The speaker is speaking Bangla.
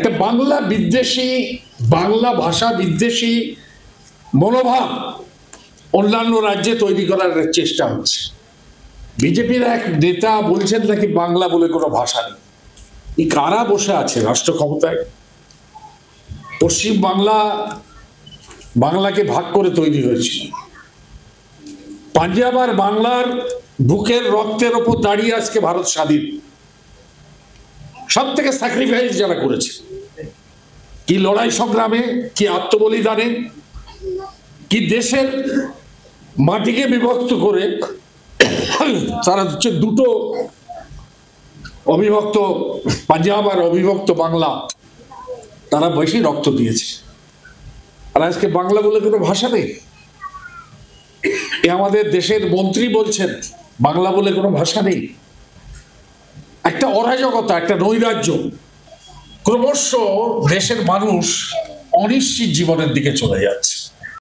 একটা বাংলা বিদ্বেষী, বাংলা ভাষা বিদ্বেষী মনোভাব অন্যান্য রাজ্যে তৈরি করার চেষ্টা হচ্ছে। বিজেপির এক নেতা বলছেন নাকি বাংলা বলে কোনো ভাষা নেই। এই কারা বসে আছে রাষ্ট্র ক্ষমতায়? পশ্চিম বাংলা বাংলাকে ভাগ করে তৈরি হয়েছিল। পাঞ্জাব আর বাংলার বুকের রক্তের ওপর দাঁড়িয়ে আজকে ভারত স্বাধীন। সব থেকে স্যাক্রিফাইস যারা করেছে, কি লড়াই সংগ্রামে, কি আত্মবলিদানে, কি দেশের মাটিকে বিভক্ত করে তারা হচ্ছে দুটো অবিভক্ত পাঞ্জাব আর অবিভক্ত বাংলা, তারা বেশি রক্ত দিয়েছে। আর আজকে বাংলা বলে কোনো ভাষা নেই। আমাদের দেশের মন্ত্রী বলছেন বাংলা বলে কোনো ভাষা নেই। একটা অরাজকতা, একটা নৈরাজ্য। ক্রমশ দেশের মানুষ অনিশ্চিত জীবনের দিকে চলে যাচ্ছে।